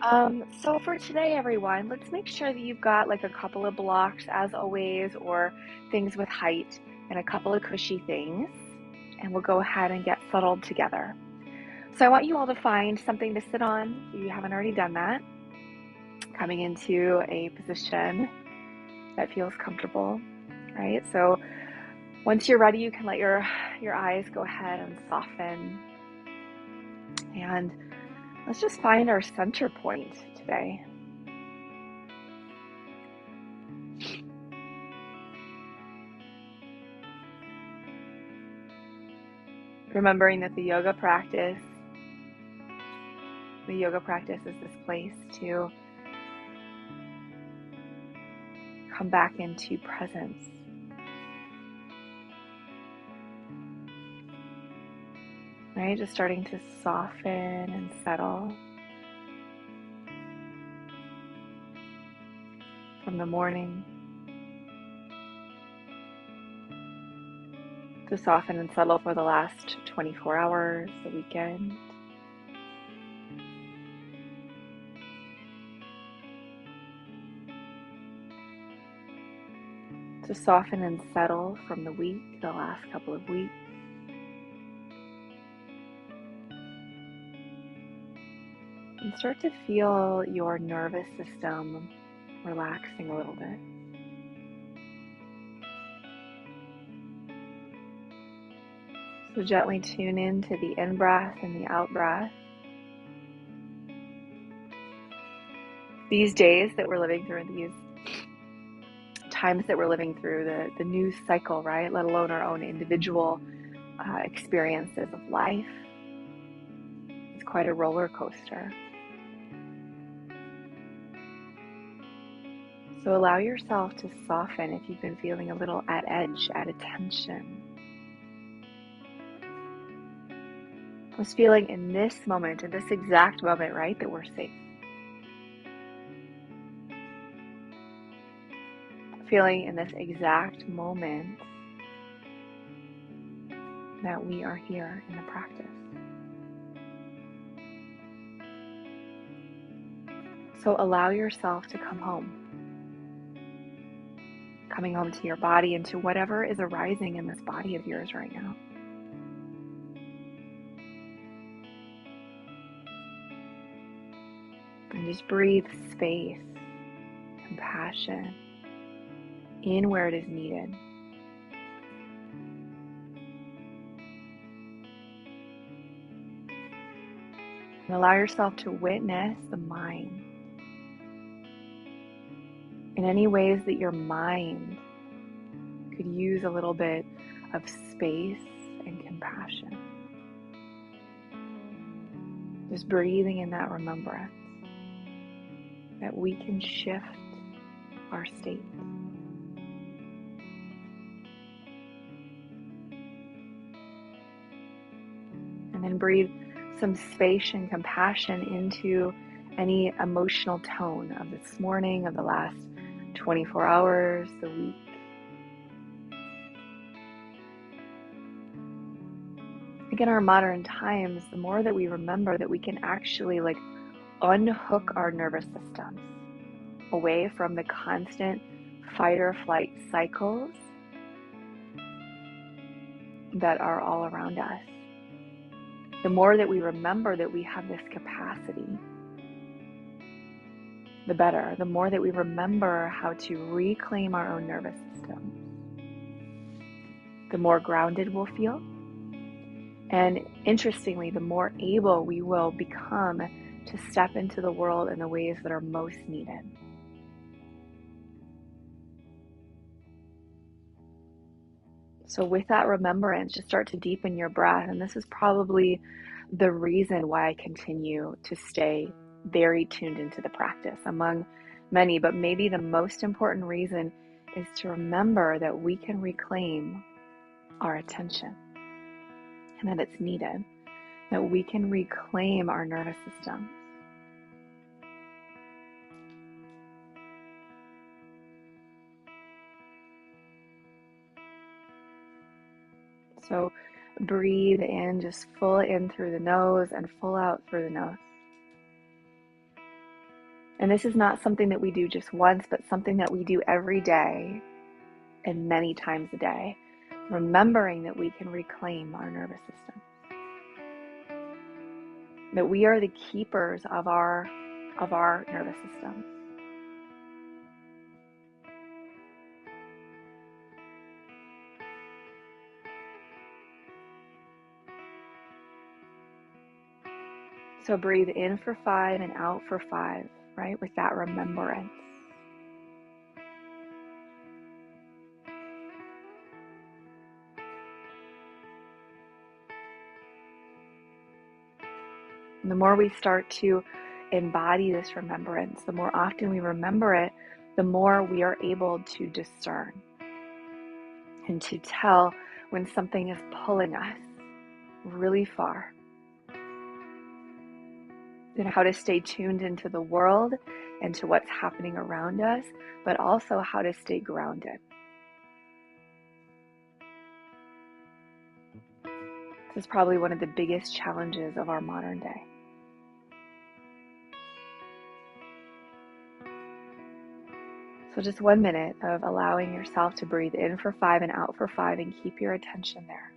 So for today, everyone, let's make sure that you've got like a couple of blocks as always, or things with height and a couple of cushy things, and we'll go ahead and get settled together. So I want you all to find something to sit on if you haven't already done that, coming into a position that feels comfortable, right? So once you're ready, you can let your eyes go ahead and soften, and let's just find our center point today. Remembering that the yoga practice is this place to come back into presence. Right? Just starting to soften and settle from the morning, to soften and settle for the last 24 hours, the weekend. To soften and settle from the week, the last couple of weeks. And start to feel your nervous system relaxing a little bit. So gently tune into the in-breath and the out-breath. These days that we're living through, these times that we're living through, the news cycle, right? Let alone our own individual experiences of life. It's quite a roller coaster. So allow yourself to soften if you've been feeling a little at edge, at attention. Just feeling in this moment, in this exact moment, right, that we're safe. Feeling in this exact moment that we are here in the practice. So allow yourself to come home. Coming home to your body and to whatever is arising in this body of yours right now. And just breathe space, compassion in where it is needed. And allow yourself to witness the mind in any ways that your mind could use a little bit of space and compassion. Just breathing in that remembrance that we can shift our state. And then breathe some space and compassion into any emotional tone of this morning, of the last 24 hours, the week. I think in our modern times, the more that we remember that we can actually unhook our nervous systems away from the constant fight or flight cycles that are all around us. The more that we remember that we have this capacity, the better. The more that we remember how to reclaim our own nervous system, the more grounded we'll feel. And interestingly, the more able we will become to step into the world in the ways that are most needed. So with that remembrance, just start to deepen your breath. And this is probably the reason why I continue to stay very tuned into the practice among many, but maybe the most important reason is to remember that we can reclaim our attention and that it's needed, that we can reclaim our nervous system. So breathe in, just full in through the nose and full out through the nose. And this is not something that we do just once, but something that we do every day and many times a day, remembering that we can reclaim our nervous system, that we are the keepers of our nervous system. So breathe in for 5 and out for 5, right? With that remembrance. And the more we start to embody this remembrance, the more often we remember it, the more we are able to discern and to tell when something is pulling us really far. And how to stay tuned into the world and to what's happening around us, but also how to stay grounded. This is probably one of the biggest challenges of our modern day. So just 1 minute of allowing yourself to breathe in for 5 and out for 5 and keep your attention there.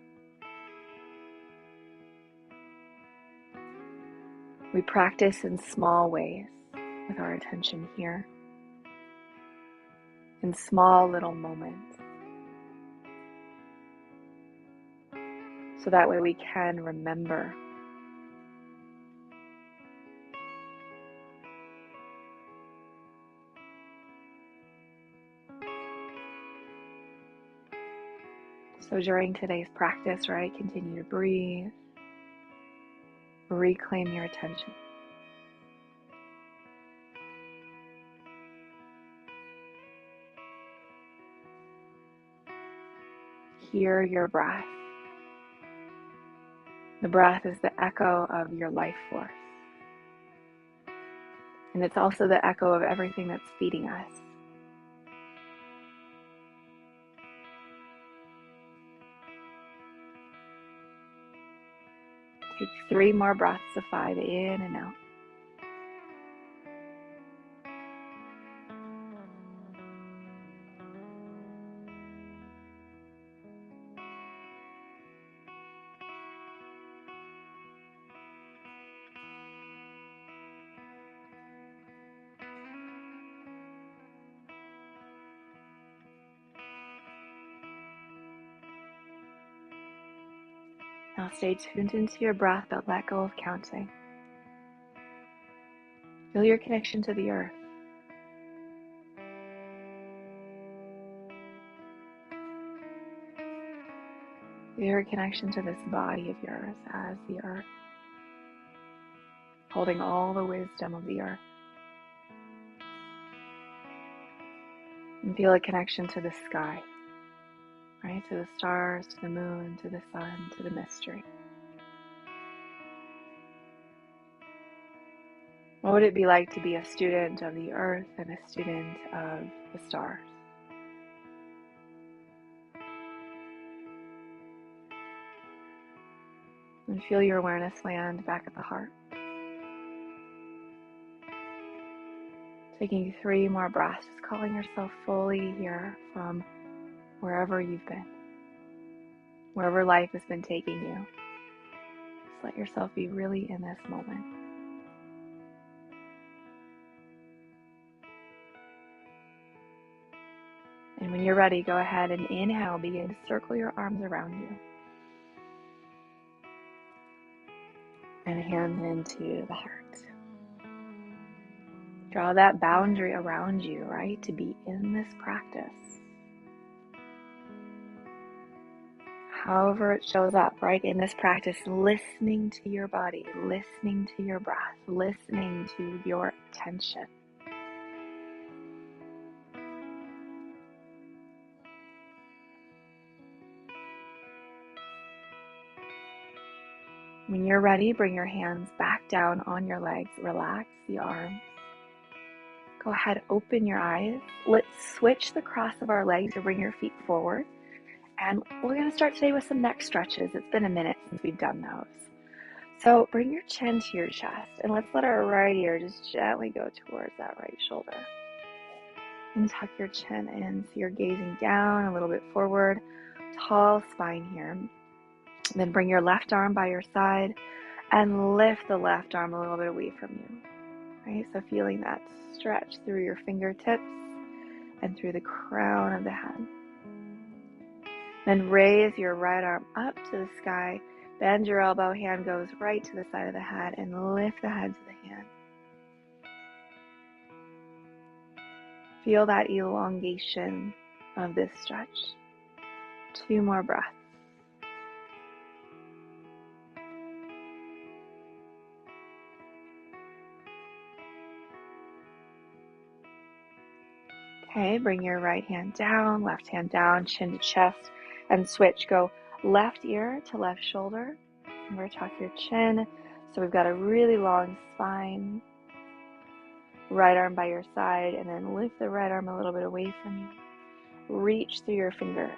We practice in small ways with our attention here, in small little moments. So that way we can remember. So during today's practice, right, continue to breathe, reclaim your attention. Hear your breath. The breath is the echo of your life force. And it's also the echo of everything that's feeding us. Take 3 more breaths of 5 in and out. Now stay tuned into your breath, but let go of counting. Feel your connection to the earth. Feel your connection to this body of yours as the earth, holding all the wisdom of the earth. And feel a connection to the sky, right? To the stars, to the moon, to the sun, to the mystery. What would it be like to be a student of the earth and a student of the stars? And feel your awareness land back at the heart. Taking 3 more breaths, just calling yourself fully here from wherever you've been, wherever life has been taking you. Just let yourself be really in this moment. And when you're ready, go ahead and inhale, begin to circle your arms around you. And hands into the heart. Draw that boundary around you, right? To be in this practice. However it shows up, right? In this practice, listening to your body, listening to your breath, listening to your attention. When you're ready, bring your hands back down on your legs. Relax the arms. Go ahead, open your eyes. Let's switch the cross of our legs or bring your feet forward. And we're going to start today with some neck stretches. It's been a minute since we've done those. So bring your chin to your chest and let's let our right ear just gently go towards that right shoulder. And tuck your chin in so you're gazing down, a little bit forward, tall spine here. And then bring your left arm by your side and lift the left arm a little bit away from you. Right? So feeling that stretch through your fingertips and through the crown of the head. Then raise your right arm up to the sky. Bend your elbow, hand goes right to the side of the head, and lift the head to the hand. Feel that elongation of this stretch. 2 more breaths. Okay, bring your right hand down, left hand down, chin to chest, and switch. Go left ear to left shoulder. Remember, tuck your chin. So we've got a really long spine. Right arm by your side, and then lift the right arm a little bit away from you. Reach through your fingers.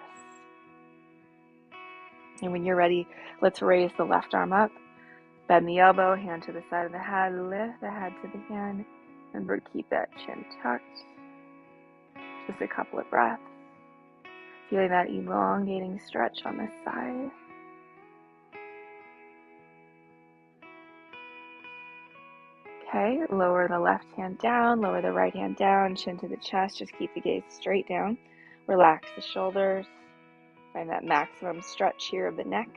And when you're ready, let's raise the left arm up. Bend the elbow, hand to the side of the head. Lift the head to the hand. Remember, keep that chin tucked. Just a couple of breaths. Feeling that elongating stretch on this side. Okay, lower the left hand down, lower the right hand down, chin to the chest. Just keep the gaze straight down. Relax the shoulders. Find that maximum stretch here of the neck.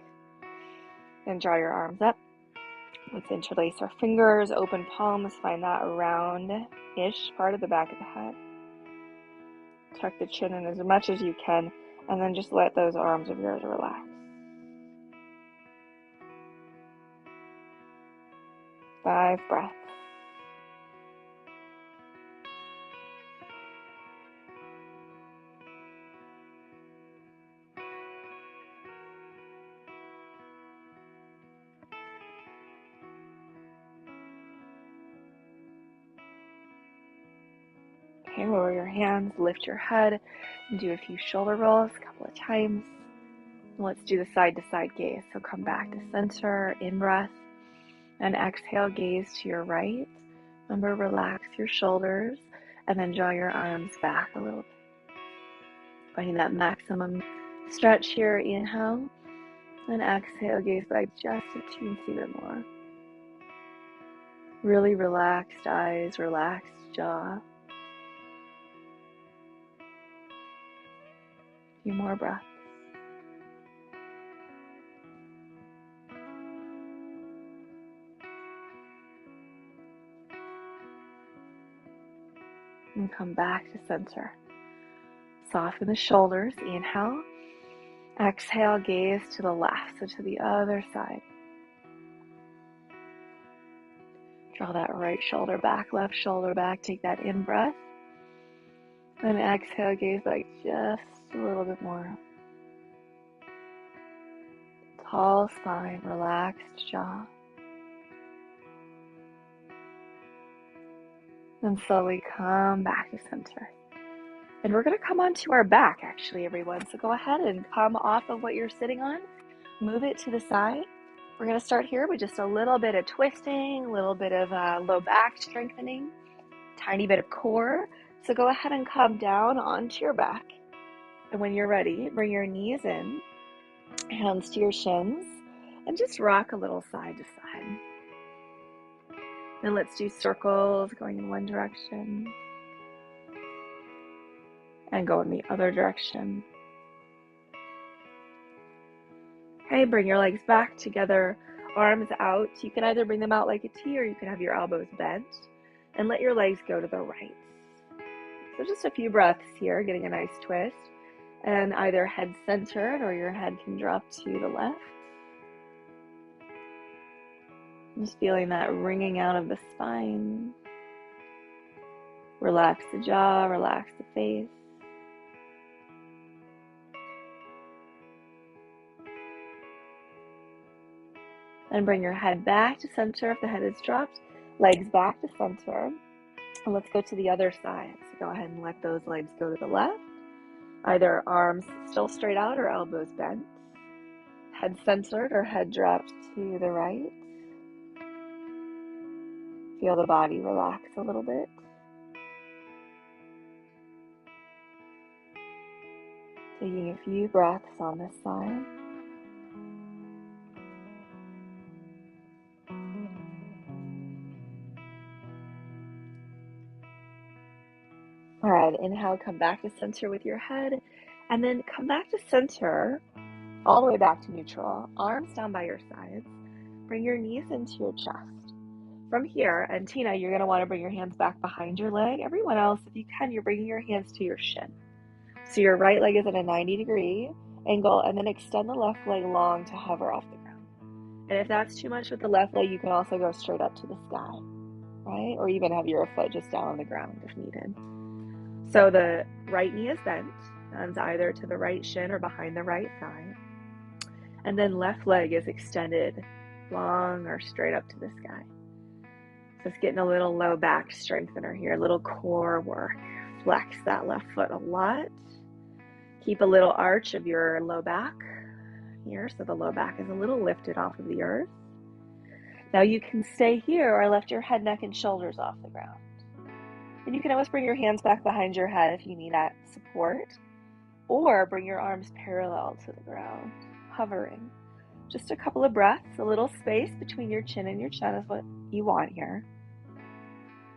Then draw your arms up. Let's interlace our fingers, open palms. Find that round-ish part of the back of the head. Tuck the chin in as much as you can, and then just let those arms of yours relax. Five breaths. Okay, lower your hands, lift your head, and do a few shoulder rolls a couple of times. Let's do the side-to-side gaze. So come back to center, in-breath, and exhale, gaze to your right. Remember, relax your shoulders, and then draw your arms back a little bit. Finding that maximum stretch here, inhale, and exhale, gaze back just a teensy bit more. Really relaxed eyes, relaxed jaw. A few more breaths. And come back to center. Soften the shoulders, inhale. Exhale, gaze to the left, so to the other side. Draw that right shoulder back, left shoulder back. Take that in breath. Then exhale, gaze back just a little bit more. Tall spine, relaxed jaw. Then slowly come back to center. And we're going to come onto our back, actually, everyone. So go ahead and come off of what you're sitting on. Move it to the side. We're going to start here with just a little bit of twisting, a little bit of low back strengthening, tiny bit of core. So go ahead and come down onto your back. And when you're ready, bring your knees in, hands to your shins, and just rock a little side to side. Then let's do circles going in one direction and go in the other direction. Okay, bring your legs back together, arms out. You can either bring them out like a T or you can have your elbows bent and let your legs go to the right. So just a few breaths here, getting a nice twist, and either head centered or your head can drop to the left. Just feeling that wringing out of the spine. Relax the jaw, relax the face. Then bring your head back to center if the head is dropped. Legs back to center. And let's go to the other side. So go ahead and let those legs go to the left. Either arms still straight out or elbows bent. Head centered or head dropped to the right. Feel the body relax a little bit. Taking a few breaths on this side. All right, inhale, come back to center with your head, and then come back to center, all the way back to neutral, arms down by your sides. Bring your knees into your chest. From here, and Tina, you're going to want to bring your hands back behind your leg. Everyone else, if you can, you're bringing your hands to your shin. So your right leg is at a 90-degree angle, and then extend the left leg long to hover off the ground. And if that's too much with the left leg, you can also go straight up to the sky, right? Or even have your foot just down on the ground if needed. So the right knee is bent, hands either to the right shin or behind the right thigh. And then left leg is extended long or straight up to the sky. So it's getting a little low back strengthener here, a little core work. Flex that left foot a lot. Keep a little arch of your low back here, so the low back is a little lifted off of the earth. Now you can stay here or lift your head, neck, and shoulders off the ground. And you can always bring your hands back behind your head if you need that support, or bring your arms parallel to the ground, hovering. Just a couple of breaths, a little space between your chin and your chest is what you want here.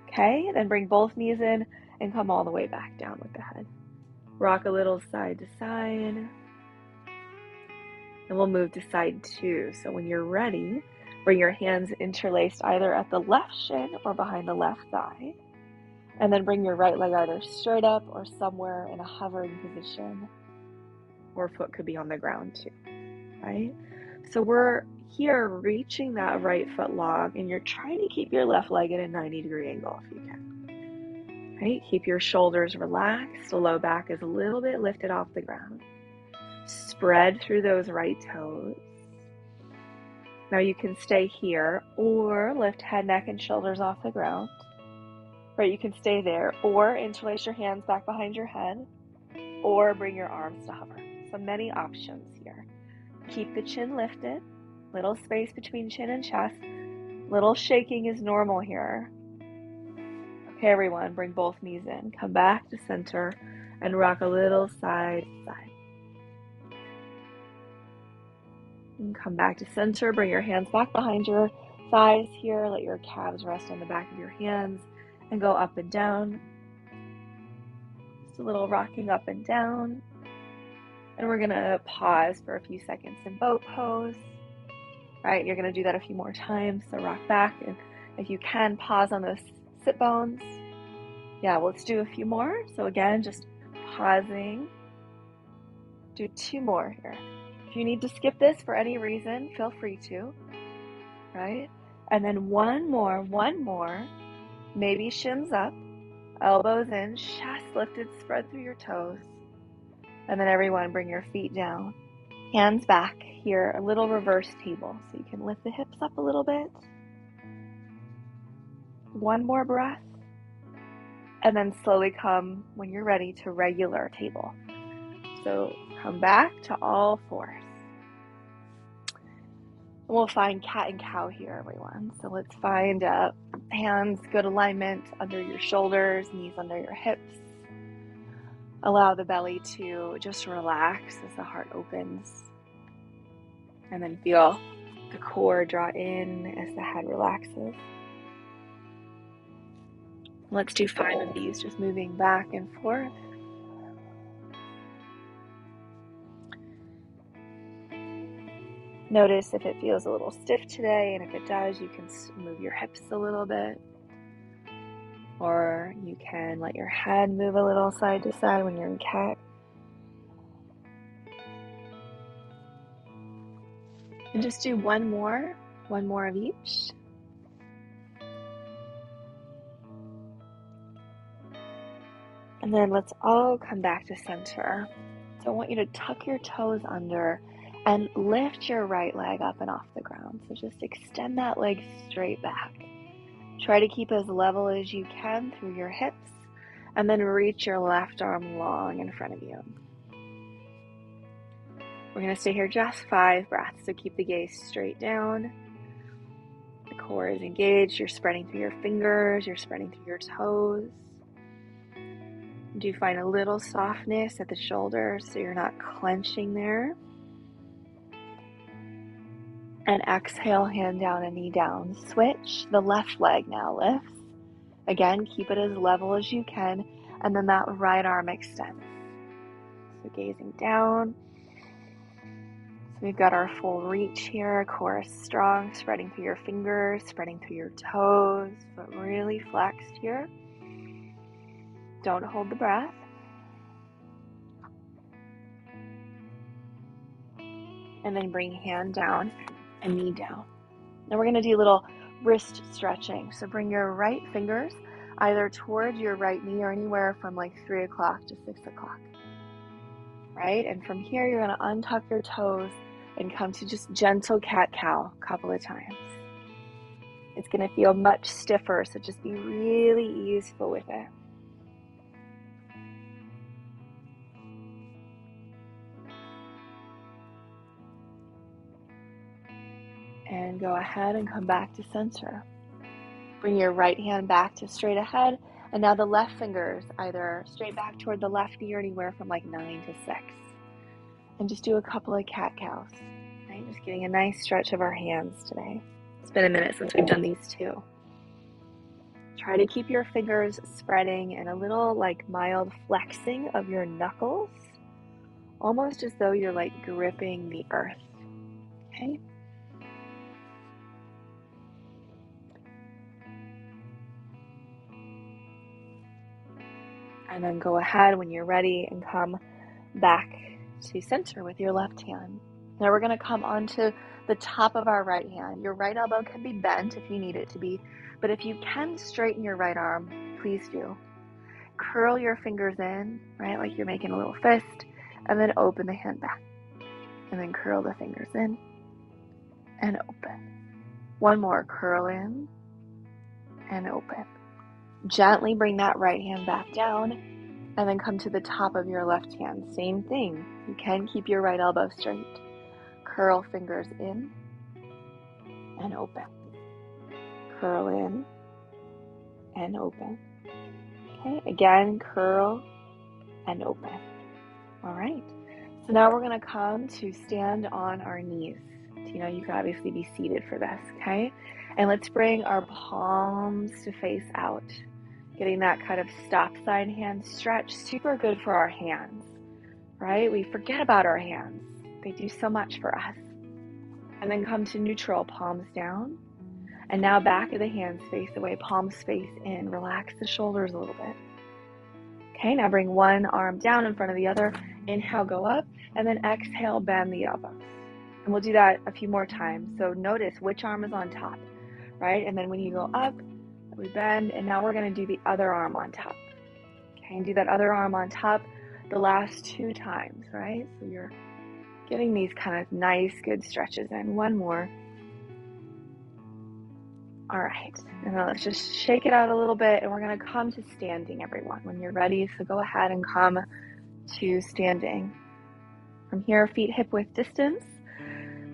Okay, then bring both knees in and come all the way back down with the head. Rock a little side to side. And we'll move to side two. So when you're ready, bring your hands interlaced either at the left shin or behind the left thigh. And then bring your right leg either straight up or somewhere in a hovering position. Or foot could be on the ground too, right? So we're here reaching that right foot long, and you're trying to keep your left leg at a 90-degree angle if you can. Right? Keep your shoulders relaxed. The low back is a little bit lifted off the ground. Spread through those right toes. Now you can stay here or lift head, neck, and shoulders off the ground. Right, you can stay there or interlace your hands back behind your head or bring your arms to hover. So many options here. Keep the chin lifted, little space between chin and chest. Little shaking is normal here. Okay, everyone, bring both knees in. Come back to center and rock a little side to side. And come back to center. Bring your hands back behind your thighs here. Let your calves rest on the back of your hands and go up and down. Just a little rocking up and down. And we're going to pause for a few seconds in boat pose. Right, you're going to do that a few more times. So rock back, and if you can, pause on those sit bones. Yeah, well, let's do a few more. So again, just pausing. Do 2 more here. If you need to skip this for any reason, feel free to. Right? And then one more. Maybe shins up, elbows in, chest lifted, spread through your toes. And then everyone, bring your feet down. Hands back here, a little reverse table. So you can lift the hips up a little bit. One more breath. And then slowly come, when you're ready, to regular table. So come back to all fours. And we'll find cat and cow here, everyone. So let's find hands, good alignment under your shoulders, knees under your hips. Allow the belly to just relax as the heart opens. And then feel the core draw in as the head relaxes. Let's do 5 of these, just moving back and forth. Notice if it feels a little stiff today, and if it does, you can move your hips a little bit. Or you can let your head move a little side to side when you're in cat. And just do one more of each. And then let's all come back to center. So I want you to tuck your toes under and lift your right leg up and off the ground. So just extend that leg straight back. Try to keep as level as you can through your hips, and then reach your left arm long in front of you. We're going to stay here just 5 breaths, so keep the gaze straight down. The core is engaged. You're spreading through your fingers. You're spreading through your toes. Do you find a little softness at the shoulders so you're not clenching there? And exhale, hand down and knee down. Switch. The left leg now lifts. Again, keep it as level as you can. And then that right arm extends. So gazing down. So we've got our full reach here. Core is strong, spreading through your fingers, spreading through your toes, but really flexed here. Don't hold the breath. And then bring hand down and knee down. Now we're going to do a little wrist stretching. So bring your right fingers either toward your right knee or anywhere from like 3 o'clock to 6 o'clock. Right? And from here, you're going to untuck your toes and come to just gentle cat-cow a couple of times. It's going to feel much stiffer, so just be really easeful with it. And go ahead and come back to center. Bring your right hand back to straight ahead. And now the left fingers either straight back toward the left knee or anywhere from like 9 to 6. And just do a couple of cat-cows. Right? Just getting a nice stretch of our hands today. It's been a minute since we've done these two. Try to keep your fingers spreading and a little like mild flexing of your knuckles. Almost as though you're like gripping the earth. Okay? And then go ahead when you're ready and come back to center with your left hand. Now we're going to come onto the top of our right hand. Your right elbow can be bent if you need it to be, but if you can straighten your right arm, please do. Curl your fingers in, right, like you're making a little fist, and then open the hand back. And then curl the fingers in and open. One more, curl in and open. Gently bring that right hand back down and then come to the top of your left hand. Same thing. You can keep your right elbow straight. Curl fingers in and open. Curl in and open. Okay, again, curl and open. All right. So now we're going to come to stand on our knees. You know, you can obviously be seated for this, okay? And let's bring our palms to face out. Getting that kind of stop sign hand stretch, super good for our hands, right? We forget about our hands. They do so much for us. And then come to neutral, palms down. And now back of the hands face away, palms face in. Relax the shoulders a little bit. Okay, now bring one arm down in front of the other. Inhale, go up, and then exhale, bend the elbows. And we'll do that a few more times. So notice which arm is on top, right? And then when you go up, we bend, and now we're going to do the other arm on top. Okay, and do that other arm on top the last 2 times, right? So you're getting these kind of nice, good stretches in. One more. All right, and then let's just shake it out a little bit, and we're going to come to standing, everyone, when you're ready. So go ahead and come to standing. From here, feet hip width distance.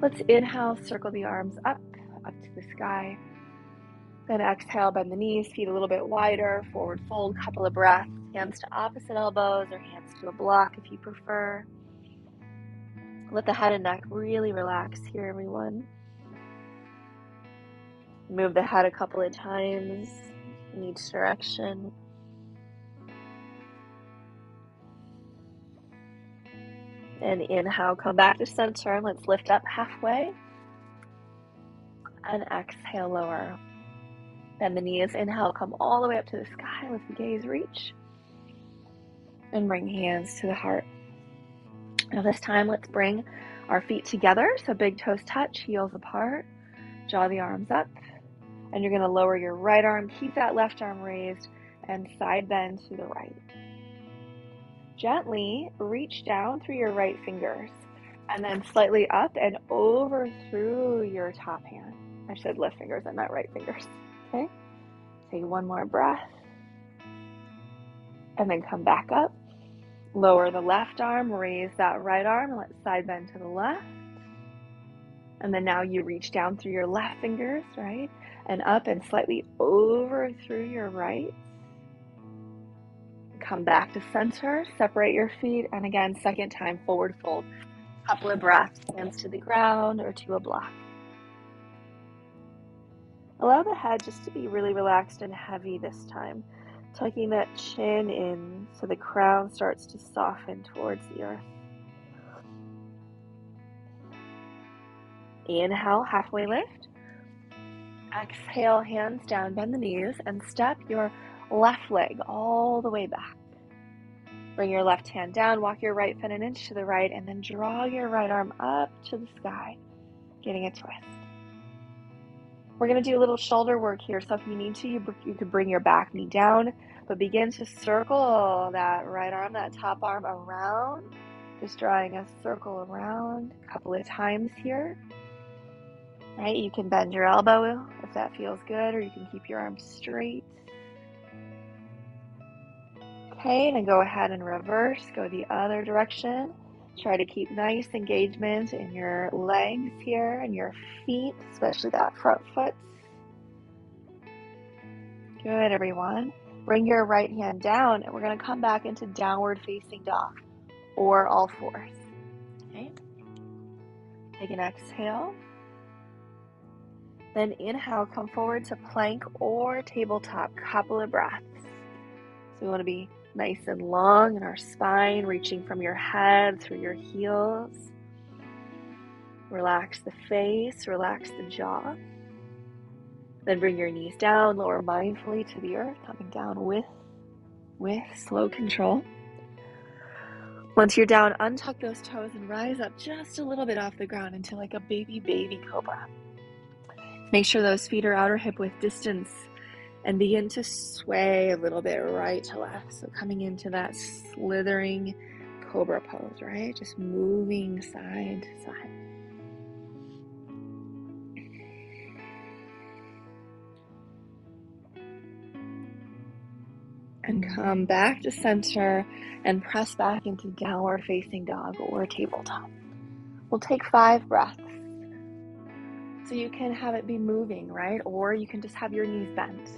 Let's inhale, circle the arms up to the sky. Then exhale, bend the knees, feet a little bit wider, forward fold, couple of breaths, hands to opposite elbows or hands to a block if you prefer. Let the head and neck really relax here, everyone. Move the head a couple of times in each direction. And inhale, come back to center. Let's lift up halfway. And exhale, lower. Bend the knees. Inhale, come all the way up to the sky. Let the gaze reach. And bring hands to the heart. Now this time, let's bring our feet together. So big toes touch, heels apart. Draw the arms up. And you're going to lower your right arm. Keep that left arm raised. And side bend to the right. Gently reach down through your right fingers. And then slightly up and over through your top hand. I said left fingers, I meant right fingers. Okay? Take one more breath. And then come back up. Lower the left arm, raise that right arm, and let's side bend to the left. And then now you reach down through your left fingers, right? and up and slightly over through your right. Come back to center, separate your feet, and again, second time, forward fold. Couple of breaths, hands to the ground or to a block. Allow the head just to be really relaxed and heavy this time, tucking that chin in so the crown starts to soften towards the earth. Inhale, halfway lift. Exhale, hands down, bend the knees, and step your left leg all the way back. Bring your left hand down, walk your right foot an inch to the right, and then draw your right arm up to the sky, getting a twist. We're going to do a little shoulder work here, so if you need to, you could bring your back knee down, but begin to circle that right arm, that top arm around, just drawing a circle around a couple of times here. Right, you can bend your elbow if that feels good, or you can keep your arms straight. Okay, then go ahead and reverse, go the other direction. Try to keep nice engagement in your legs here and your feet, especially that front foot. Good, everyone. Bring your right hand down, and we're going to come back into downward facing dog, or all fours. Okay. Take an exhale. Then inhale, come forward to plank or tabletop, couple of breaths. So we want to be nice and long in our spine, reaching from your head through your heels. Relax the face, relax the jaw. Then bring your knees down, lower mindfully to the earth, coming down with slow control. Once you're down, untuck those toes and rise up just a little bit off the ground into like a baby cobra. Make sure those feet are outer hip width distance and begin to sway a little bit right to left. So coming into that slithering cobra pose, right? Just moving side to side. And come back to center and press back into downward facing dog or tabletop. We'll take 5 breaths. So you can have it be moving, right? Or you can just have your knees bent.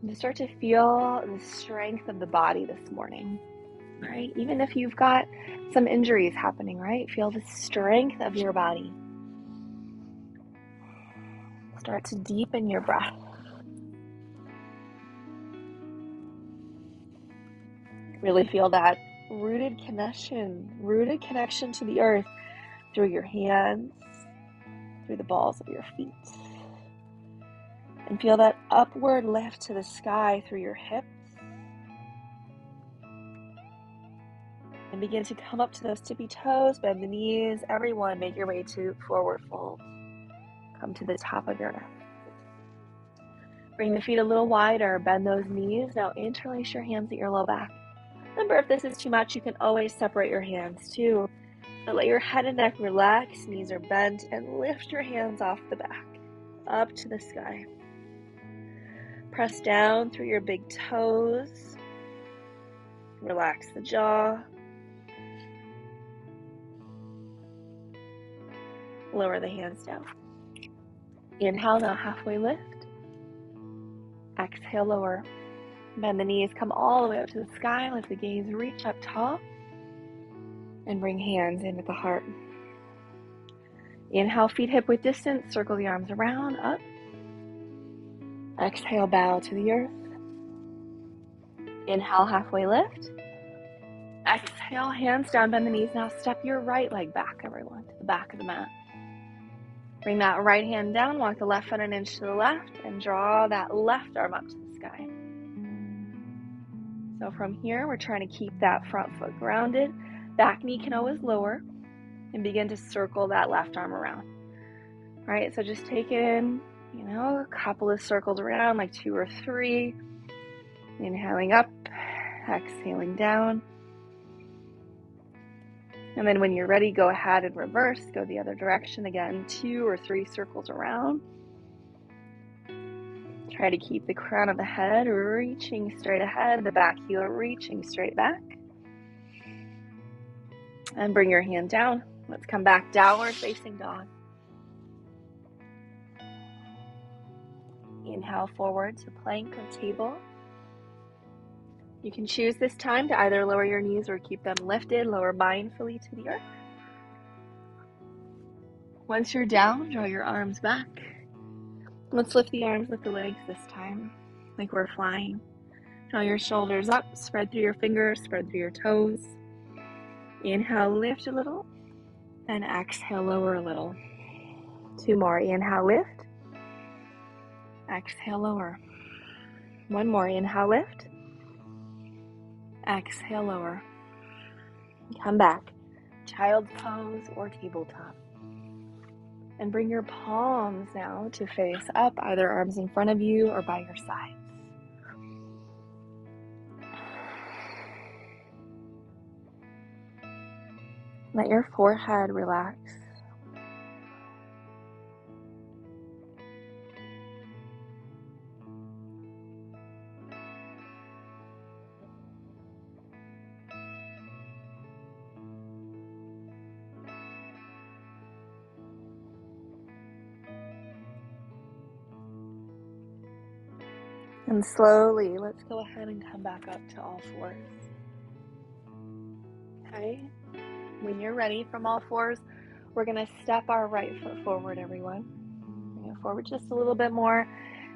And start to feel the strength of the body this morning, right? Even if you've got some injuries happening, right? Feel the strength of your body. Start to deepen your breath. Really feel that rooted connection to the earth through your hands, through the balls of your feet. And feel that upward lift to the sky through your hips. And begin to come up to those tippy toes, bend the knees. Everyone, make your way to forward fold. Come to the top of your earth. Bring the feet a little wider, bend those knees. Now interlace your hands at your low back. Remember, if this is too much, you can always separate your hands too. But let your head and neck relax, knees are bent, and lift your hands off the back, up to the sky. Press down through your big toes. Relax the jaw. Lower the hands down. Inhale, now halfway lift. Exhale, lower. Bend the knees, come all the way up to the sky. Let the gaze reach up tall. And bring hands in at the heart. Inhale, feet hip width distance. Circle the arms around, up. Exhale, bow to the earth. Inhale, halfway lift. Exhale, hands down, bend the knees. Now step your right leg back, everyone, to the back of the mat. Bring that right hand down, walk the left foot an inch to the left, and draw that left arm up to the sky. So from here, we're trying to keep that front foot grounded. Back knee can always lower, and begin to circle that left arm around. All right, so just take in, a couple of circles around, like 2 or 3. Inhaling up, exhaling down. And then when you're ready, go ahead and reverse. Go the other direction again, 2 or 3 circles around. Try to keep the crown of the head reaching straight ahead, the back heel reaching straight back. And bring your hand down. Let's come back, downward facing dog. Inhale forward to plank or table. You can choose this time to either lower your knees or keep them lifted, lower mindfully to the earth. Once you're down, draw your arms back. Let's lift the arms, lift the legs this time, like we're flying. Draw your shoulders up, spread through your fingers, spread through your toes. Inhale, lift a little, and exhale, lower a little. 2 more. Inhale, lift. Exhale, lower. 1 more. Inhale, lift. Exhale, lower. Come back. Child's pose or tabletop. And bring your palms now to face up, either arms in front of you or by your sides. Let your forehead relax. And slowly, let's go ahead and come back up to all fours. Okay? When you're ready from all fours, we're going to step our right foot forward, everyone. Bring it forward just a little bit more,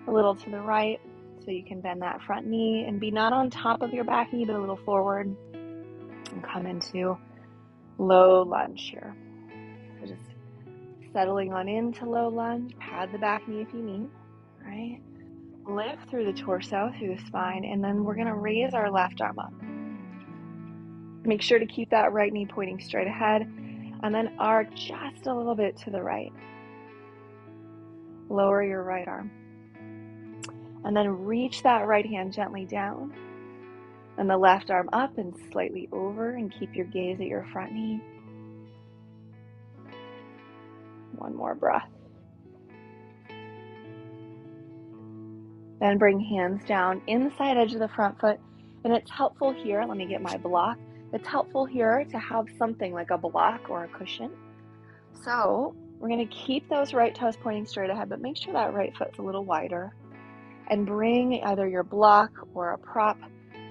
a little to the right, so you can bend that front knee and be not on top of your back knee, but a little forward. And come into low lunge here. So just settling on into low lunge, pad the back knee if you need, right? Lift through the torso, through the spine, and then we're going to raise our left arm up. Make sure to keep that right knee pointing straight ahead, and then arc just a little bit to the right. Lower your right arm. And then reach that right hand gently down, and the left arm up and slightly over, and keep your gaze at your front knee. 1 more breath. Then bring hands down inside edge of the front foot. And it's helpful here, let me get my block. It's helpful here to have something like a block or a cushion. So we're going to keep those right toes pointing straight ahead, but make sure that right foot's a little wider. And bring either your block or a prop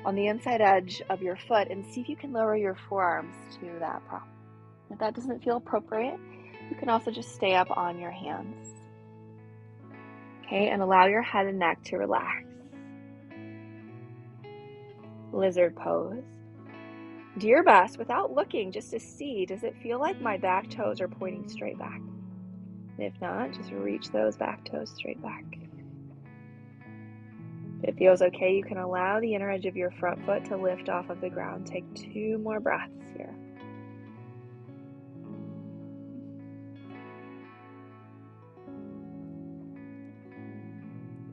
on the inside edge of your foot and see if you can lower your forearms to that prop. If that doesn't feel appropriate, you can also just stay up on your hands. Okay, and allow your head and neck to relax. Lizard pose. Do your best without looking just to see, does it feel like my back toes are pointing straight back? If not, just reach those back toes straight back. If it feels okay, you can allow the inner edge of your front foot to lift off of the ground. Take 2 more breaths here.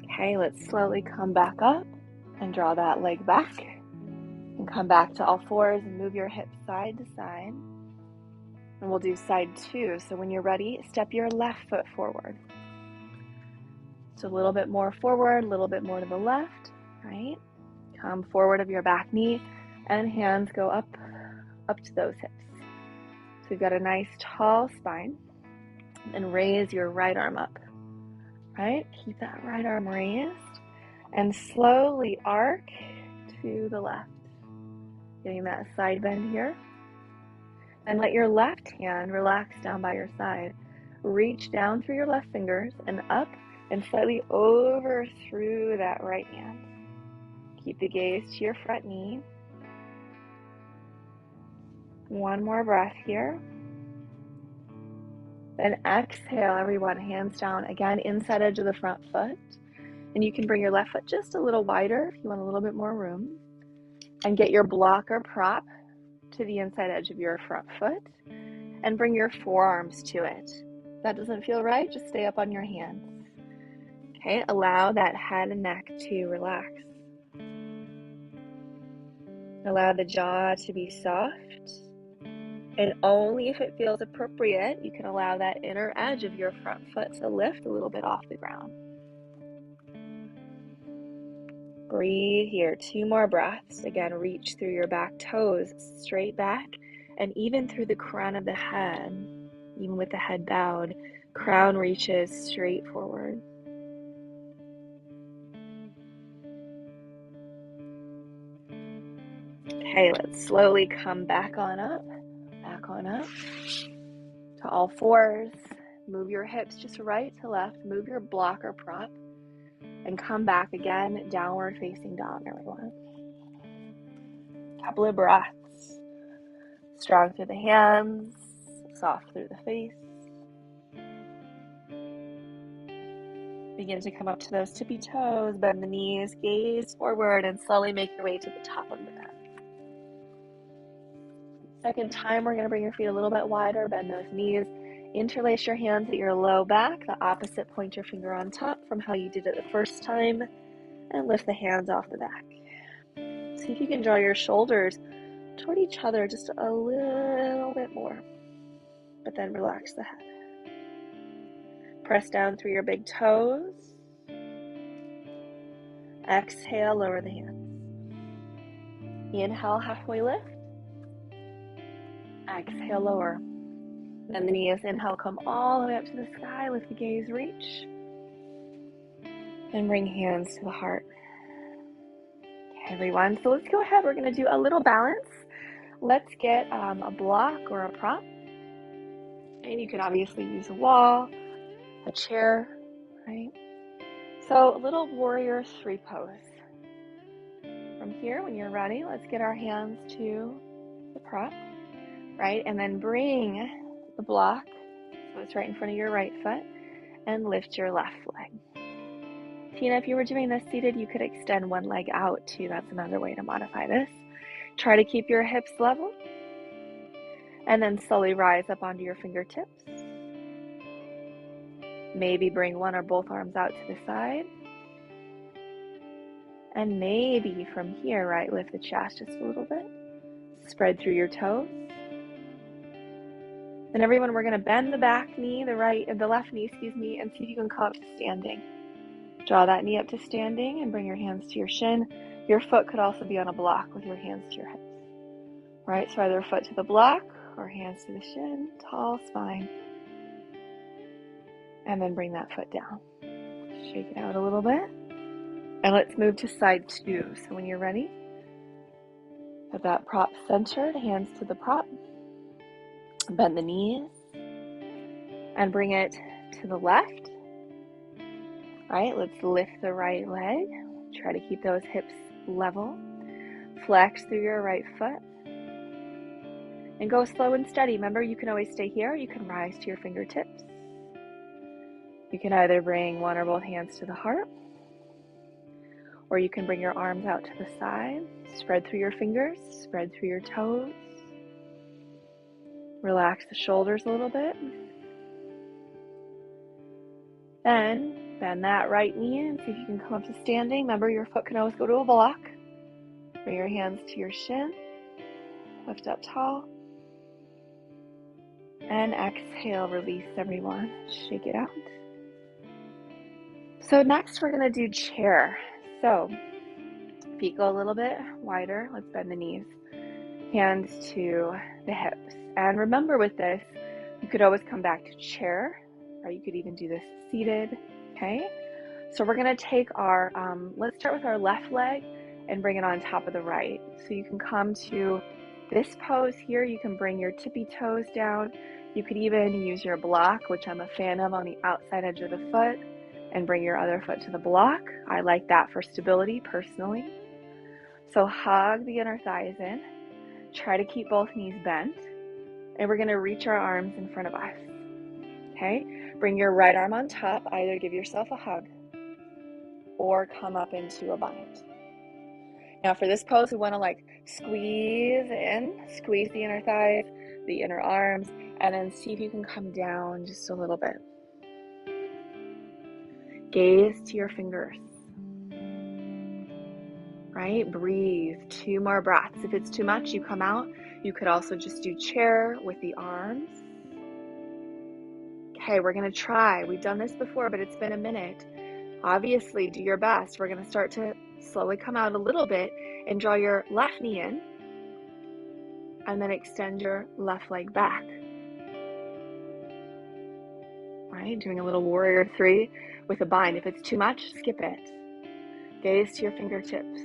Okay, let's slowly come back up and draw that leg back. And come back to all fours and move your hips side to side. And we'll do side 2. So when you're ready, step your left foot forward. So a little bit more forward, a little bit more to the left, right? Come forward of your back knee and hands go up to those hips. So we've got a nice tall spine. And raise your right arm up, right? Keep that right arm raised and slowly arc to the left. Getting that side bend here. And let your left hand relax down by your side. Reach down through your left fingers and up and slightly over through that right hand. Keep the gaze to your front knee. 1 more breath here. Then exhale, everyone, hands down. Again, inside edge of the front foot. And you can bring your left foot just a little wider if you want a little bit more room. And get your block or prop to the inside edge of your front foot. And bring your forearms to it. If that doesn't feel right, just stay up on your hands. Okay, allow that head and neck to relax. Allow the jaw to be soft. And only if it feels appropriate, you can allow that inner edge of your front foot to lift a little bit off the ground. Breathe here. 2 more breaths. Again, reach through your back toes straight back and even through the crown of the head. Even with the head bowed, crown reaches straight forward. Okay, let's slowly come back on up to all fours. Move your hips just right to left. Move your block or prop and come back again, downward facing dog, everyone. Couple of breaths. Strong through the hands, soft through the face. Begin to come up to those tippy toes, bend the knees, gaze forward, and slowly make your way to the top of the mat. Second time, we're going to bring your feet a little bit wider, bend those knees, interlace your hands at your low back, the opposite pointer finger on top from how you did it the first time, and lift the hands off the back. See if you can draw your shoulders toward each other just a little bit more, but then relax the head. Press down through your big toes. Exhale, lower the hands. Inhale, halfway lift. Exhale, lower. Bend the knees. Inhale, come all the way up to the sky. Lift the gaze, reach. And bring hands to the heart. Okay, everyone. So let's go ahead. We're going to do a little balance. Let's get a block or a prop. And you can obviously use a wall, a chair, right? So a little warrior three pose. From here, when you're ready, let's get our hands to the prop, right? And then bring the block, so it's right in front of your right foot, and lift your left leg. Tina, if you were doing this seated, you could extend one leg out too. That's another way to modify this. Try to keep your hips level, and then slowly rise up onto your fingertips. Maybe bring one or both arms out to the side. And maybe from here, right, lift the chest just a little bit. Spread through your toes. Then everyone, we're going to bend the back knee, the left knee, and see if you can come up to standing. Draw that knee up to standing and bring your hands to your shin. Your foot could also be on a block with your hands to your hips. Right, so either foot to the block or hands to the shin, tall spine. And then bring that foot down. Shake it out a little bit. And let's move to side two. So when you're ready, have that prop centered, hands to the prop. Bend the knees and bring it to the left. Right, let's lift the right leg. Try to keep those hips level. Flex through your right foot. And go slow and steady. Remember, you can always stay here. You can rise to your fingertips. You can either bring one or both hands to the heart, or you can bring your arms out to the side. Spread through your fingers, spread through your toes. Relax the shoulders a little bit. Then bend that right knee and see if you can come up to standing. Remember, your foot can always go to a block. Bring your hands to your shin. Lift up tall. And exhale, release everyone. Shake it out. So next we're going to do chair. So feet go a little bit wider. Let's bend the knees. Hands to the hips. And remember with this, you could always come back to chair, or you could even do this seated, okay? So we're going to take our, let's start with our left leg and bring it on top of the right. So you can come to this pose here. You can bring your tippy toes down. You could even use your block, which I'm a fan of, on the outside edge of the foot, and bring your other foot to the block. I like that for stability personally. So hug the inner thighs in. Try to keep both knees bent. And we're going to reach our arms in front of us. Okay? Bring your right arm on top. Either give yourself a hug or come up into a bind. Now for this pose, we want to squeeze in, squeeze the inner thighs, the inner arms, and then see if you can come down just a little bit. Gaze to your fingers. Right? Breathe. 2 more breaths. If it's too much, you come out. You could also just do chair with the arms. Okay, we're going to try. We've done this before, but it's been a minute. Obviously, do your best. We're going to start to slowly come out a little bit and draw your left knee in. And then extend your left leg back. Right? Doing a little warrior 3 with a bind. If it's too much, skip it. Gaze to your fingertips.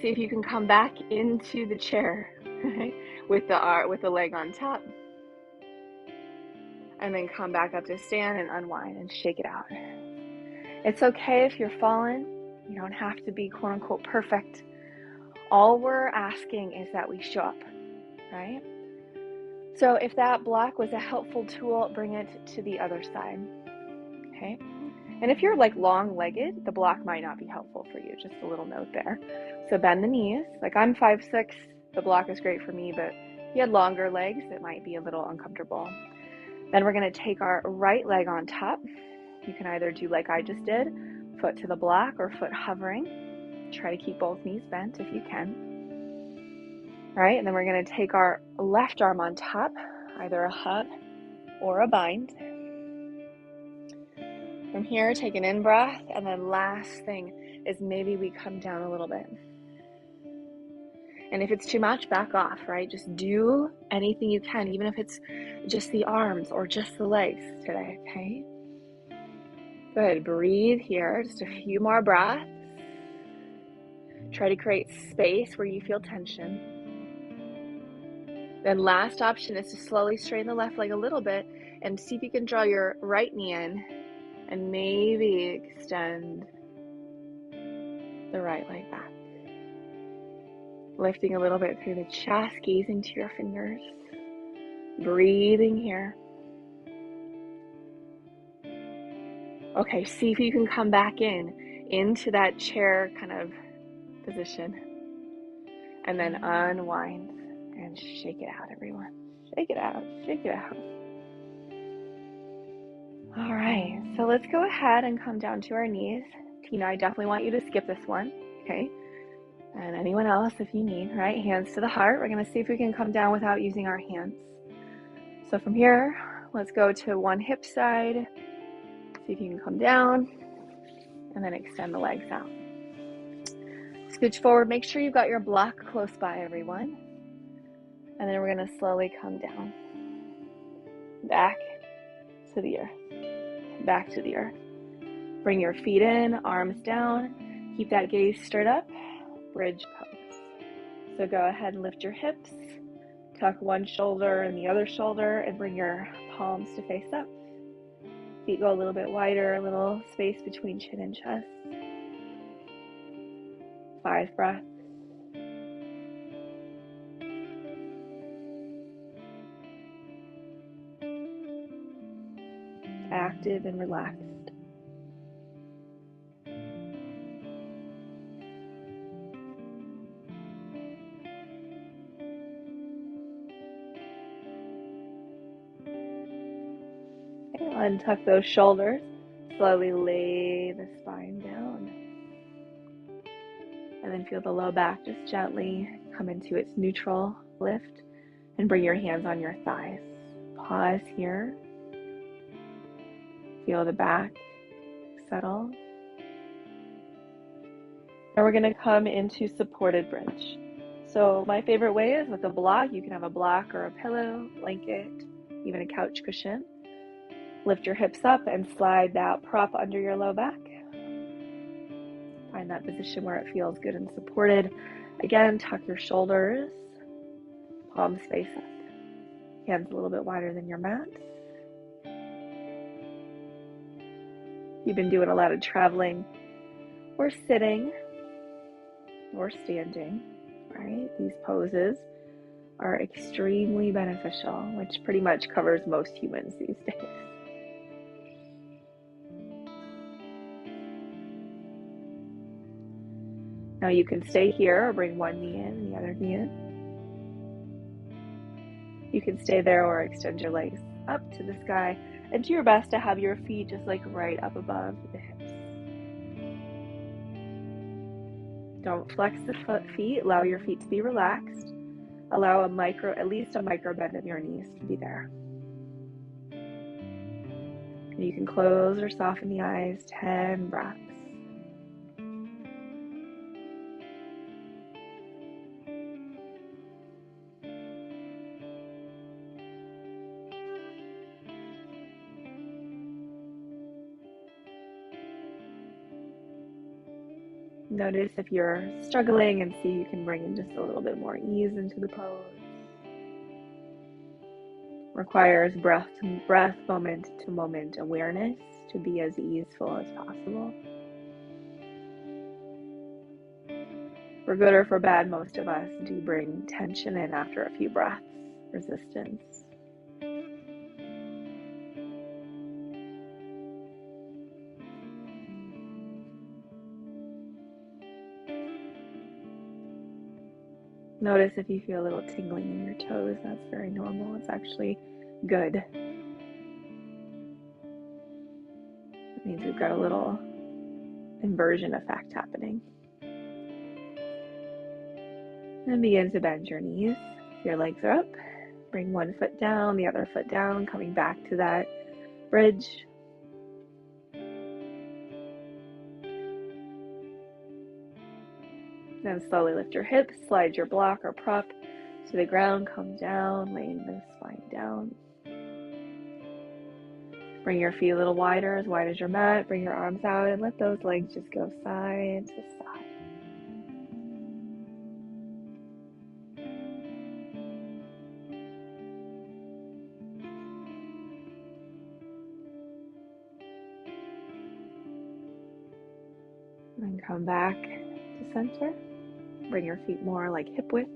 See if you can come back into the chair with the leg on top. And then come back up to stand and unwind and shake it out. It's okay if you're fallen. You don't have to be quote unquote perfect. All we're asking is that we show up, right? So if that block was a helpful tool, bring it to the other side, okay? And if you're like long-legged, the block might not be helpful for you. Just a little note there. So bend the knees. Like I'm 5'6", the block is great for me, but if you had longer legs, it might be a little uncomfortable. Then we're going to take our right leg on top. You can either do like I just did, foot to the block or foot hovering. Try to keep both knees bent if you can. All right, and then we're going to take our left arm on top, either a hug or a bind. From here, take an in-breath, and then last thing is maybe we come down a little bit. And if it's too much, back off, right? Just do anything you can, even if it's just the arms or just the legs today, okay? Good, breathe here, just a few more breaths. Try to create space where you feel tension. Then last option is to slowly straighten the left leg a little bit and see if you can draw your right knee in and maybe extend the right leg back. Lifting a little bit through the chest, gazing to your fingers. Breathing here. Okay, see if you can come back into that chair kind of position. And then unwind and shake it out, everyone. Shake it out, shake it out. All right, so let's go ahead and come down to our knees. Tina, I definitely want you to skip this one, okay? And anyone else if you need, right? Hands to the heart. We're gonna see if we can come down without using our hands. So from here, let's go to one hip side. See if you can come down and then extend the legs out. Scooch forward, make sure you've got your block close by, everyone. And then we're gonna slowly come down. Back to the earth. Back to the earth. Bring your feet in, arms down. Keep that gaze straight up. Bridge pose. So go ahead and lift your hips. Tuck one shoulder and the other shoulder and bring your palms to face up. Feet go a little bit wider, a little space between chin and chest. 5 breaths. Active and relaxed. Untuck those shoulders. Slowly lay the spine down. And then feel the low back just gently come into its neutral lift. And bring your hands on your thighs. Pause here. Feel the back settle. Now we're going to come into supported bridge. So my favorite way is with a block. You can have a block or a pillow, blanket, even a couch cushion. Lift your hips up and slide that prop under your low back. Find that position where it feels good and supported. Again, tuck your shoulders, palms face up. Hands a little bit wider than your mat. You've been doing a lot of traveling or sitting or standing, right? These poses are extremely beneficial, which pretty much covers most humans these days. Now you can stay here or bring one knee in and the other knee in. You can stay there or extend your legs up to the sky and do your best to have your feet just like right up above the hips. Don't flex the feet, allow your feet to be relaxed. Allow at least a micro bend of your knees to be there. And you can close or soften the eyes, 10 breaths. Notice if you're struggling and see you can bring in just a little bit more ease into the pose. Requires breath to breath, moment to moment awareness to be as easeful as possible. For good or for bad, most of us do bring tension in after a few breaths, resistance. Notice if you feel a little tingling in your toes. That's very normal. It's actually good. It means we've got a little inversion effect happening. And begin to bend your knees. If your legs are up, bring one foot down, the other foot down, coming back to that bridge. Then slowly lift your hips, slide your block or prop to the ground, come down, laying the spine down. Bring your feet a little wider, as wide as your mat. Bring your arms out and let those legs just go side to side. And come back to center. Bring your feet more like hip width.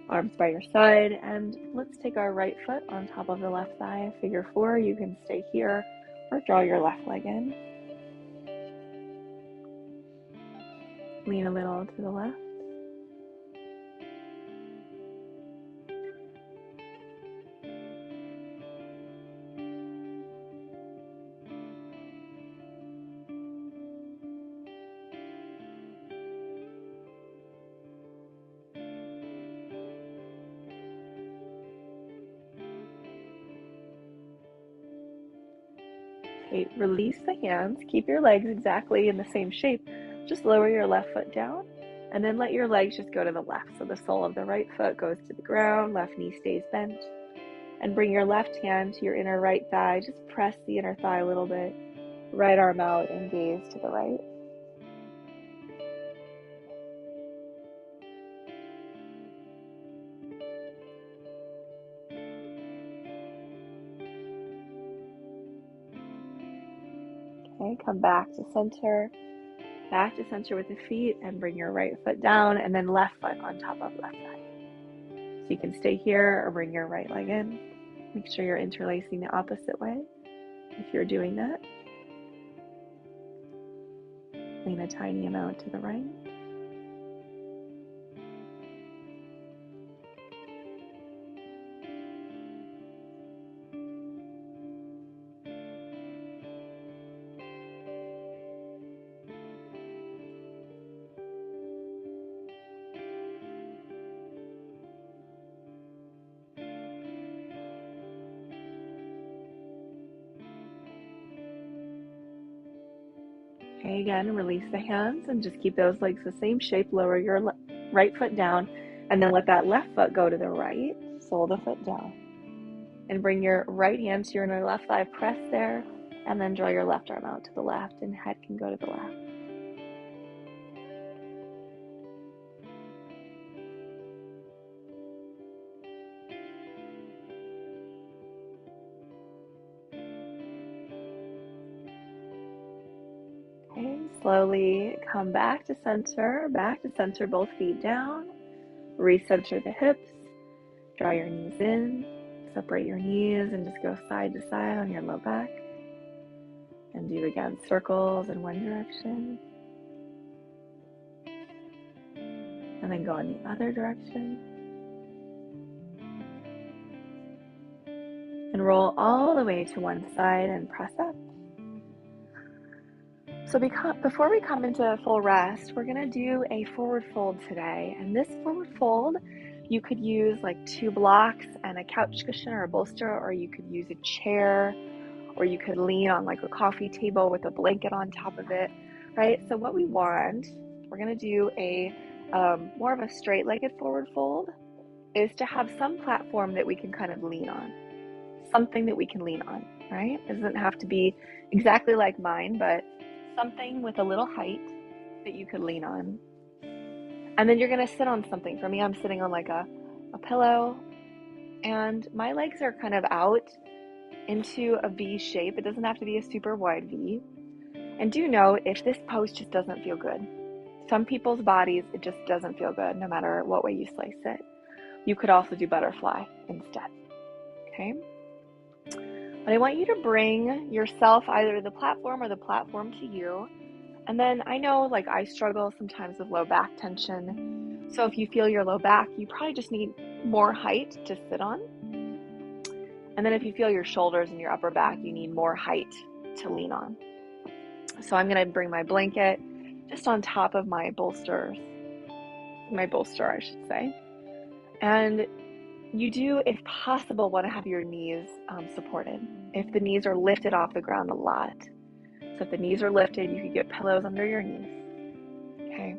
Arms by your side, and let's take our right foot on top of the left thigh. Figure 4, you can stay here or draw your left leg in. Lean a little to the left. Okay, release the hands. Keep your legs exactly in the same shape. Just lower your left foot down and then let your legs just go to the left. So the sole of the right foot goes to the ground, left knee stays bent. And bring your left hand to your inner right thigh. Just press the inner thigh a little bit. Right arm out and gaze to the right. Okay, come back to center. Back to center with the feet and bring your right foot down and then left foot on top of left thigh. So you can stay here or bring your right leg in. Make sure you're interlacing the opposite way if you're doing that. Lean a tiny amount to the right. Okay, again, release the hands and just keep those legs the same shape. Lower your right foot down and then let that left foot go to the right. Sole the foot down. And bring your right hand to your inner left thigh. Press there and then draw your left arm out to the left and head can go to the left. Okay, slowly come back to center, both feet down. Recenter the hips, draw your knees in, separate your knees and just go side to side on your low back. And do again circles in one direction. And then go in the other direction. And roll all the way to one side and press up. So before we come into full rest, we're gonna do a forward fold today. And this forward fold, you could use like 2 blocks and a couch cushion or a bolster, or you could use a chair, or you could lean on like a coffee table with a blanket on top of it, right? So what we want, we're gonna do a more of a straight-legged forward fold, is to have some platform that we can kind of lean on, something that we can lean on, right? It doesn't have to be exactly like mine, but something with a little height that you could lean on. And then you're going to sit on something. For me, I'm sitting on like a pillow, and my legs are kind of out into a V shape. It doesn't have to be a super wide V. And do know if this pose just doesn't feel good. Some people's bodies, it just doesn't feel good no matter what way you slice it. You could also do butterfly instead. Okay? But I want you to bring yourself either to the platform or the platform to you. And then I know like I struggle sometimes with low back tension. So if you feel your low back, you probably just need more height to sit on. And then if you feel your shoulders and your upper back, you need more height to lean on. So I'm going to bring my blanket just on top of my bolster, I should say. And you do, if possible, want to have your knees supported. If the knees are lifted off the ground a lot. So if the knees are lifted, you could get pillows under your knees. Okay.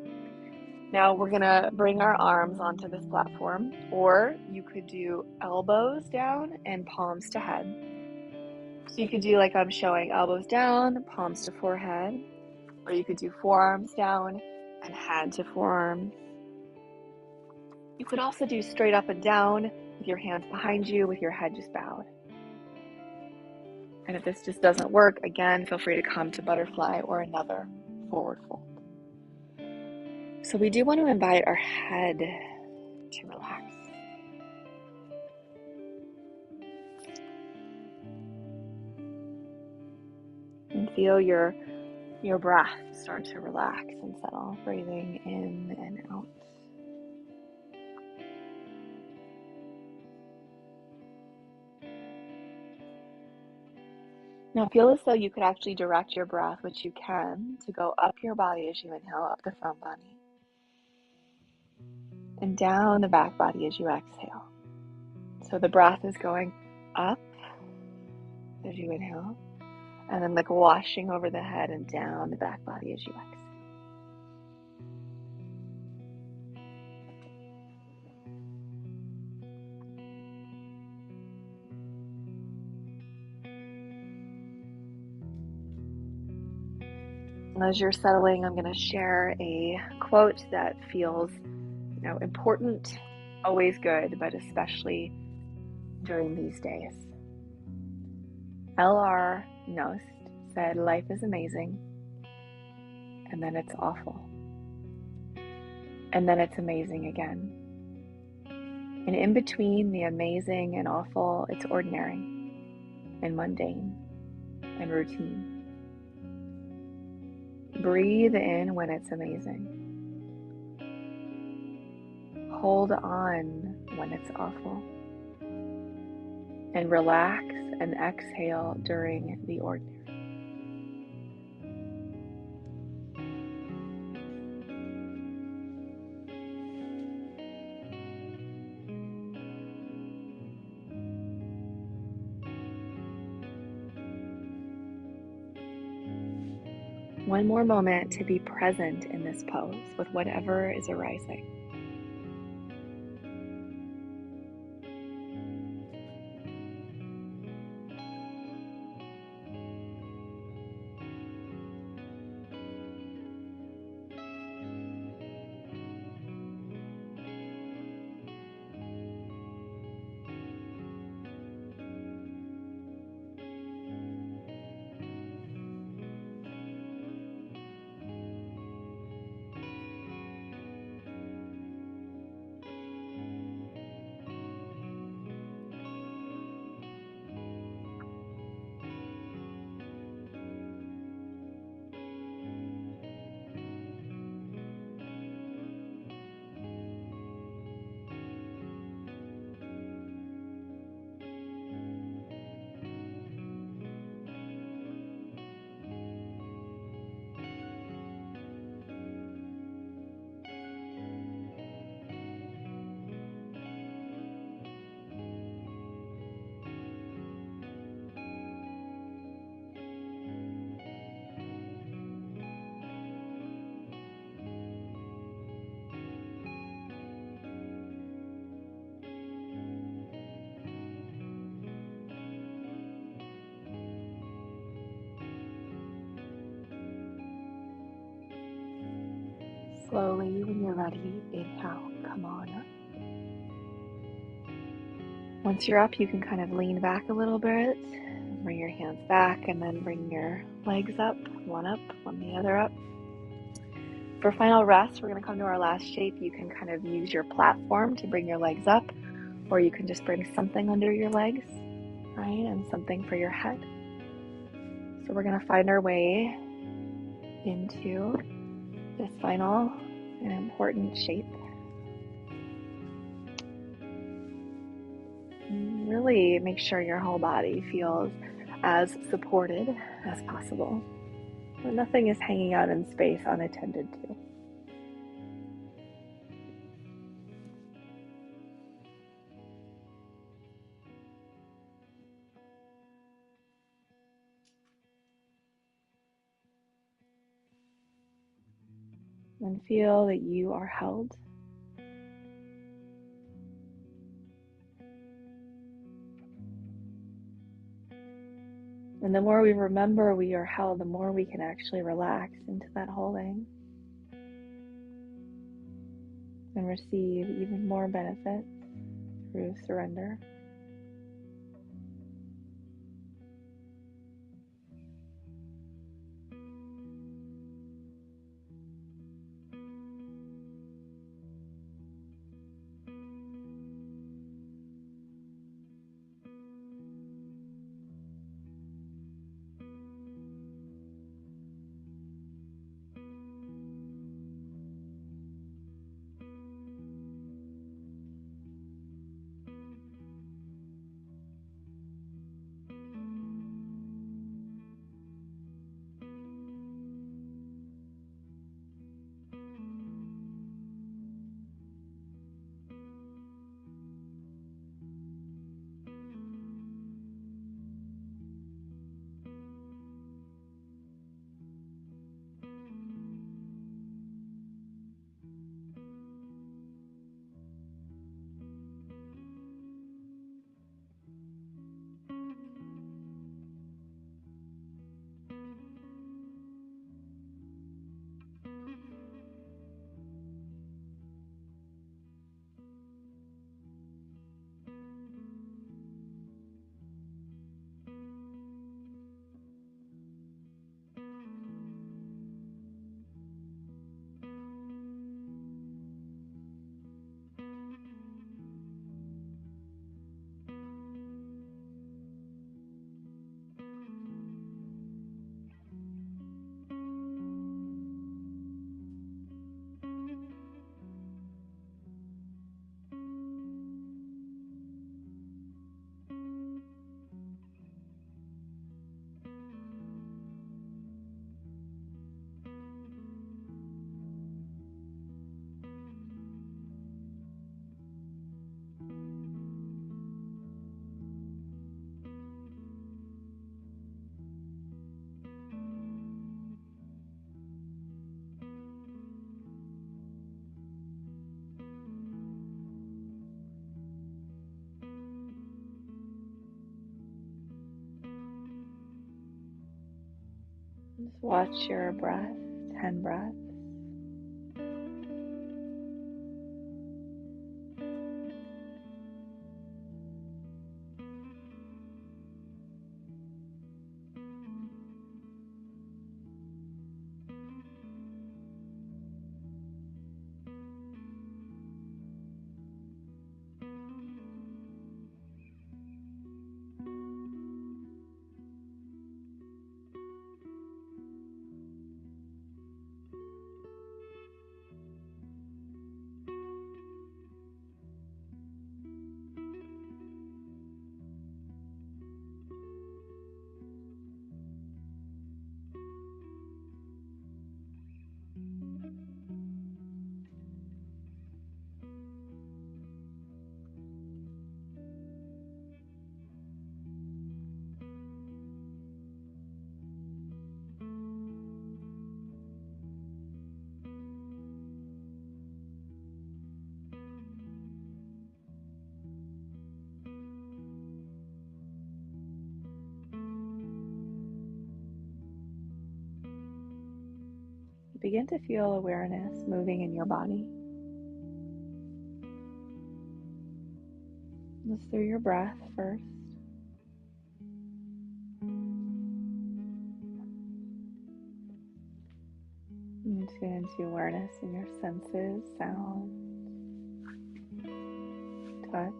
Now we're going to bring our arms onto this platform, or you could do elbows down and palms to head. So you could do like I'm showing, elbows down, palms to forehead, or you could do forearms down and head to forearm. You could also do straight up and down with your hands behind you, with your head just bowed. And if this just doesn't work, again, feel free to come to butterfly or another forward fold. So we do want to invite our head to relax. And feel your breath start to relax and settle, breathing in and out. Now feel as though you could actually direct your breath, which you can, to go up your body as you inhale, up the front body. And down the back body as you exhale. So the breath is going up as you inhale, and then like washing over the head and down the back body as you exhale. As you're settling, I'm going to share a quote that feels, important, always good, but especially during these days. L.R. Knost said, "Life is amazing, and then it's awful, and then it's amazing again. And in between the amazing and awful, it's ordinary and mundane and routine. Breathe in when it's amazing. Hold on when it's awful. And relax and exhale during the ordinary." One more moment to be present in this pose with whatever is arising. slowly, when you're ready, inhale, come on up. Once you're up, you can kind of lean back a little bit, bring your hands back, and then bring your legs up, one the other up. For final rest, we're going to come to our last shape. You can kind of use your platform to bring your legs up, or you can just bring something under your legs, right, and something for your head. So we're going to find our way into this final and important shape. And really make sure your whole body feels as supported as possible. And nothing is hanging out in space unattended to. And feel that you are held. And the more we remember we are held, the more we can actually relax into that holding and receive even more benefits through surrender. Just watch your breath, 10 breaths. begin to feel awareness moving in your body. Just through your breath first. And tune into awareness in your senses, sound, touch.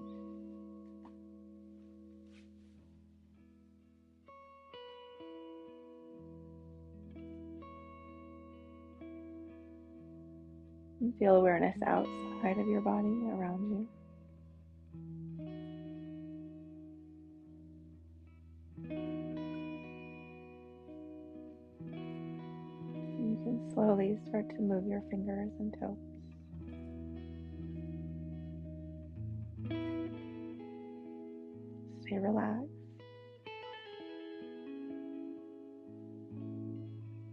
And feel awareness outside of your body, around you. And you can slowly start to move your fingers and toes. Stay relaxed.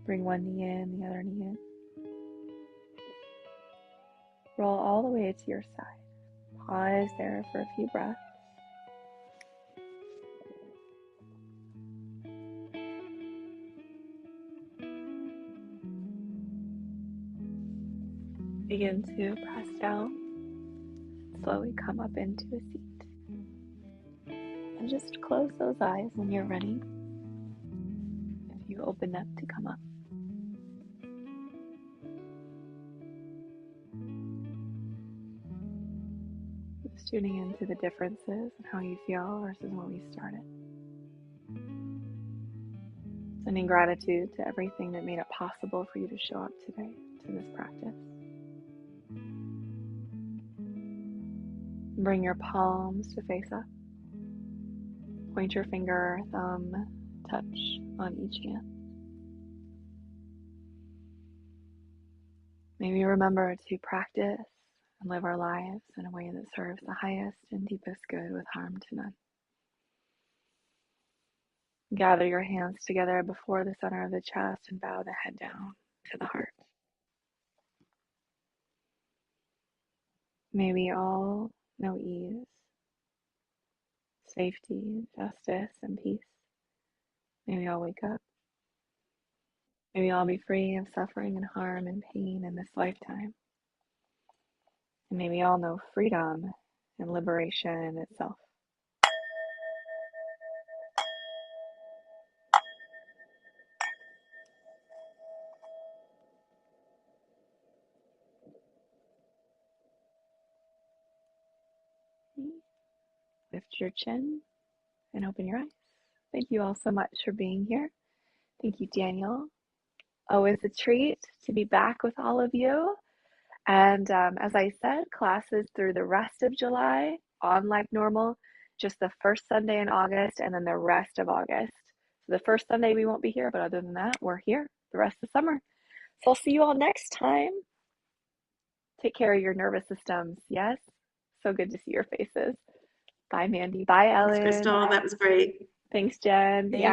Bring one knee in, the other knee in. Roll all the way to your side. Pause there for a few breaths. Begin to press down. Slowly come up into a seat. And just close those eyes when you're ready. If you open up to come up. Just tuning into the differences and how you feel versus when we started. Sending gratitude to everything that made it possible for you to show up today to this practice. Bring your palms to face up. Point your finger, thumb, touch on each hand. Maybe remember to practice and live our lives in a way that serves the highest and deepest good with harm to none. Gather your hands together before the center of the chest and bow the head down to the heart. May we all know ease, safety, justice, and peace. May we all wake up. May we all be free of suffering and harm and pain in this lifetime. And may we all know freedom and liberation itself. Lift your chin and open your eyes. Thank you all so much for being here. Thank you, Daniel. Always a treat to be back with all of you. And as I said, classes through the rest of July on like normal, just the first Sunday in August and then the rest of August. So the first Sunday we won't be here, but other than that, we're here the rest of the summer. So I'll see you all next time. Take care of your nervous systems. Yes? So good to see your faces. Bye, Mandy. Bye, Ellen. Thanks, Crystal. That was great. Thanks, Jen. Yeah.